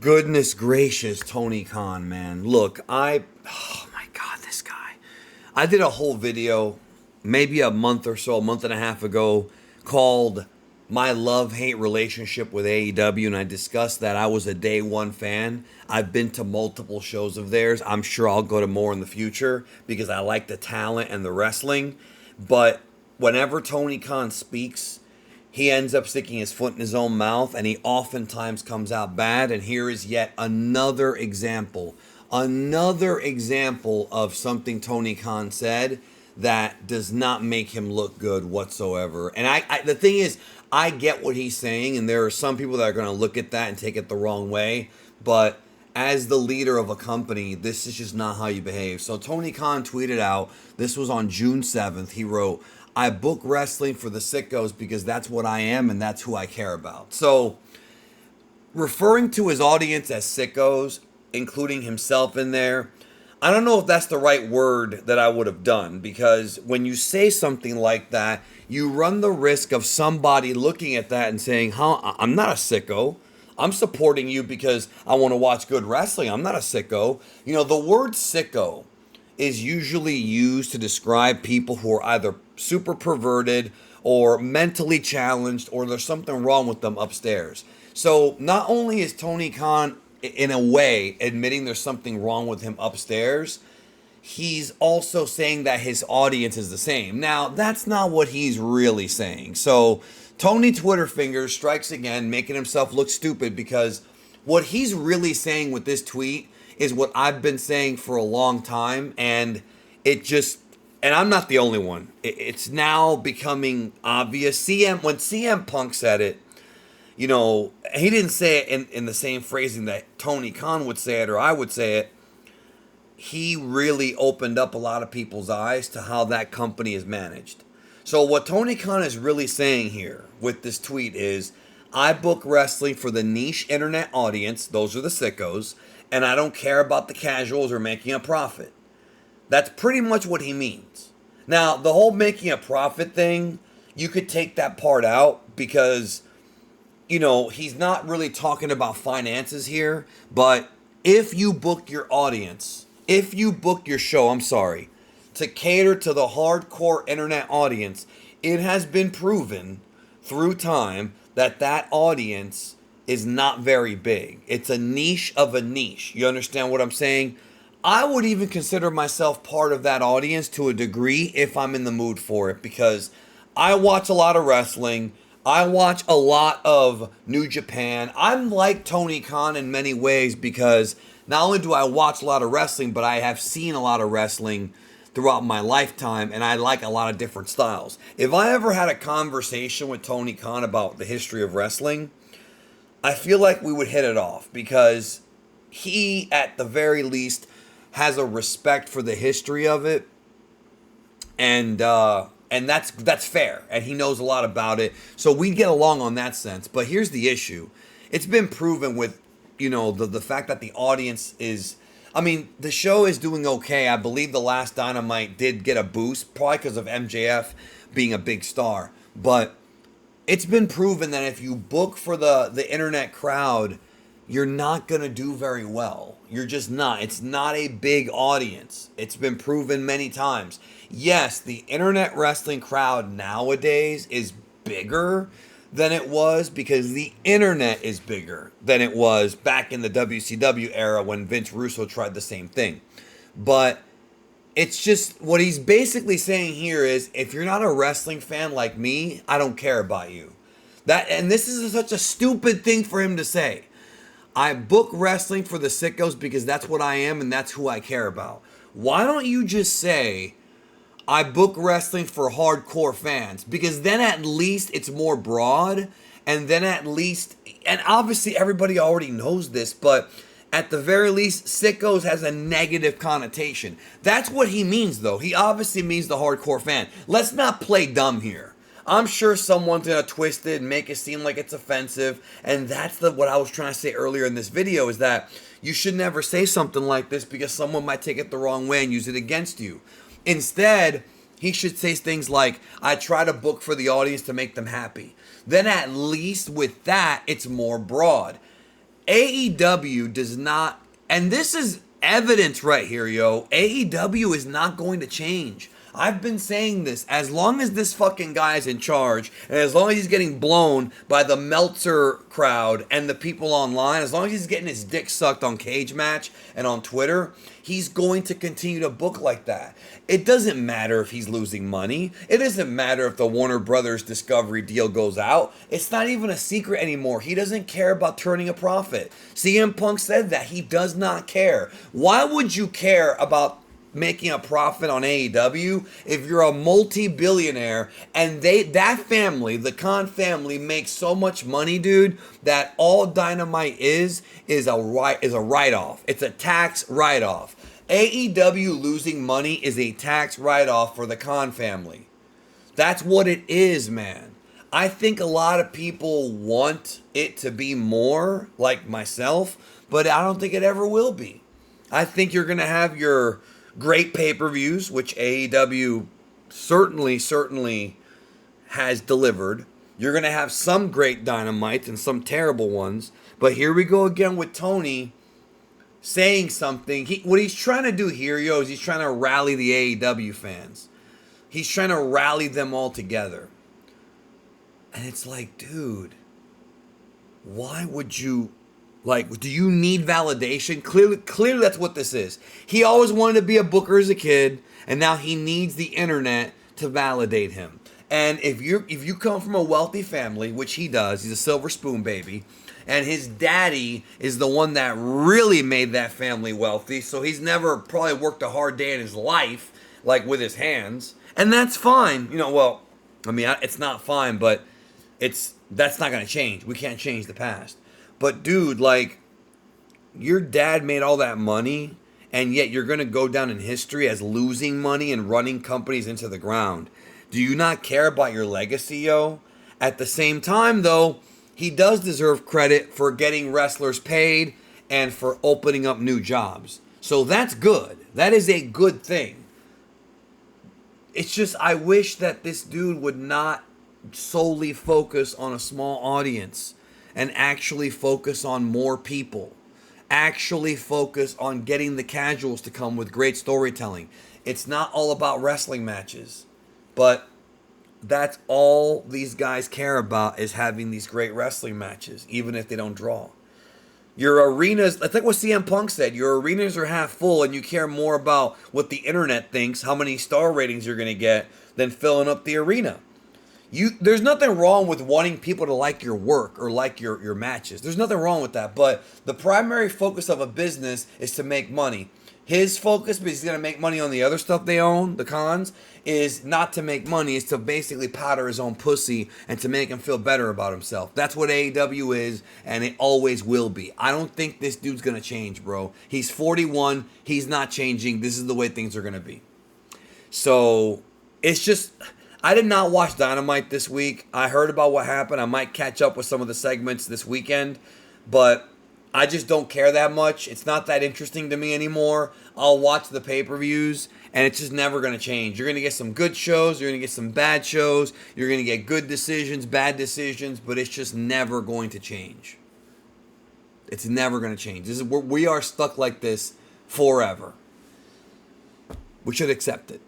Goodness gracious, Tony Khan, man. Look, oh my God, this guy. I did a whole video maybe a month or so, a month and a half ago called My Love Hate Relationship with AEW. And I discussed that I was a day one fan. I've been to multiple shows of theirs. I'm sure I'll go to more in the future because I like the talent and the wrestling. But whenever Tony Khan speaks, he ends up sticking his foot in his own mouth, and he oftentimes comes out bad. And here is yet another example of something Tony Khan said that does not make him look good whatsoever. And the thing is, I get what he's saying, and there are some people that are going to look at that and take it the wrong way. But as the leader of a company, this is just not how you behave. So Tony Khan tweeted out, this was on June 7th. He wrote, I book wrestling for the sickos because that's what I am and that's who I care about. So, referring to his audience as sickos, including himself in there, I don't know if that's the right word that I would have done, because when you say something like that, you run the risk of somebody looking at that and saying, huh, I'm not a sicko. I'm supporting you because I want to watch good wrestling. I'm not a sicko. You know, the word sicko is usually used to describe people who are either super perverted or mentally challenged, or there's something wrong with them upstairs. So not only is Tony Khan, in a way, admitting there's something wrong with him upstairs, he's also saying that his audience is the same. Now, that's not what he's really saying. So Tony Twitterfingers strikes again, making himself look stupid, because what he's really saying with this tweet is what I've been saying for a long time, and and I'm not the only one. It's now becoming obvious. When CM Punk said it, you know, he didn't say it in the same phrasing that Tony Khan would say it or I would say it. He really opened up a lot of people's eyes to how that company is managed. So what Tony Khan is really saying here with this tweet is, I book wrestling for the niche internet audience, those are the sickos, and I don't care about the casuals or making a profit. That's pretty much what he means. Now, the whole making a profit thing, you could take that part out because, you know, he's not really talking about finances here. But if you book your audience, if you book your show, to cater to the hardcore internet audience, it has been proven through time that that audience is not very big. It's a niche of a niche. You understand what I'm saying? I would even consider myself part of that audience to a degree if I'm in the mood for it, because I watch a lot of wrestling. I watch a lot of New Japan. I'm like Tony Khan in many ways because not only do I watch a lot of wrestling, but I have seen a lot of wrestling throughout my lifetime, and I like a lot of different styles. If I ever had a conversation with Tony Khan about the history of wrestling, I feel like we would hit it off, because he, at the very least, has a respect for the history of it, and that's fair, and he knows a lot about it, so we get along on that sense. But here's the issue: it's been proven with, you know, the fact that the audience is. I mean, the show is doing okay. I believe the last Dynamite did get a boost, probably because of MJF being a big star. But it's been proven that if you book for the internet crowd, you're not going to do very well. You're just not. It's not a big audience. It's been proven many times. Yes, the internet wrestling crowd nowadays is bigger than it was because the internet is bigger than it was back in the WCW era when Vince Russo tried the same thing. But it's just, what he's basically saying here is, if you're not a wrestling fan like me, I don't care about you. And this is such a stupid thing for him to say. I book wrestling for the sickos because that's what I am and that's who I care about. Why don't you just say, I book wrestling for hardcore fans? Because then at least it's more broad, and then at least, and obviously everybody already knows this, but at the very least, sickos has a negative connotation. That's what he means, though. He obviously means the hardcore fan. Let's not play dumb here. I'm sure someone's going to twist it and make it seem like it's offensive, and that's what I was trying to say earlier in this video, is that you should never say something like this because someone might take it the wrong way and use it against you. Instead, he should say things like, I try to book for the audience to make them happy. Then at least with that, it's more broad. AEW does not, and this is evidence right here, yo. AEW is not going to change. I've been saying this. As long as this fucking guy is in charge, and as long as he's getting blown by the Meltzer crowd and the people online, as long as he's getting his dick sucked on Cage Match and on Twitter, he's going to continue to book like that. It doesn't matter if he's losing money. It doesn't matter if the Warner Brothers Discovery deal goes out. It's not even a secret anymore. He doesn't care about turning a profit. CM Punk said that. He does not care. Why would you care about making a profit on AEW if you're a multi-billionaire and that family, the Khan family, makes so much money, dude, that all Dynamite is a write-off. It's a tax write-off. AEW losing money is a tax write-off for the Khan family. That's what it is, man. I think a lot of people want it to be more like myself, but I don't think it ever will be. I think you're going to have your great pay-per-views, which AEW certainly has delivered. You're going to have some great Dynamites and some terrible ones. But here we go again with Tony saying something. What he's trying to do here, yo, is he's trying to rally the AEW fans. He's trying to rally them all together. And it's like, dude, why would you... Like, do you need validation? Clearly that's what this is. He always wanted to be a booker as a kid, and now he needs the internet to validate him. And if you come from a wealthy family, which he does, he's a silver spoon baby, and his daddy is the one that really made that family wealthy, so he's never probably worked a hard day in his life, like with his hands, and that's fine. Well, I mean, it's not fine, but that's not going to change. We can't change the past. But dude, like, your dad made all that money, and yet you're going to go down in history as losing money and running companies into the ground. Do you not care about your legacy, yo? At the same time, though, he does deserve credit for getting wrestlers paid and for opening up new jobs. So that's good. That is a good thing. It's just, I wish that this dude would not solely focus on a small audience and actually focus on more people. Actually focus on getting the casuals to come with great storytelling. It's not all about wrestling matches. But that's all these guys care about, is having these great wrestling matches, even if they don't draw. Your arenas, I think what CM Punk said, your arenas are half full and you care more about what the internet thinks, how many star ratings you're going to get, than filling up the arena. There's nothing wrong with wanting people to like your work or like your matches. There's nothing wrong with that. But the primary focus of a business is to make money. His focus, because he's going to make money on the other stuff they own, the cons, is not to make money. It's to basically powder his own pussy and to make him feel better about himself. That's what AEW is, and it always will be. I don't think this dude's going to change, bro. He's 41. He's not changing. This is the way things are going to be. So, it's just... I did not watch Dynamite this week. I heard about what happened. I might catch up with some of the segments this weekend, but I just don't care that much. It's not that interesting to me anymore. I'll watch the pay-per-views, and it's just never going to change. You're going to get some good shows. You're going to get some bad shows. You're going to get good decisions, bad decisions, but it's just never going to change. It's never going to change. We are stuck like this forever. We should accept it.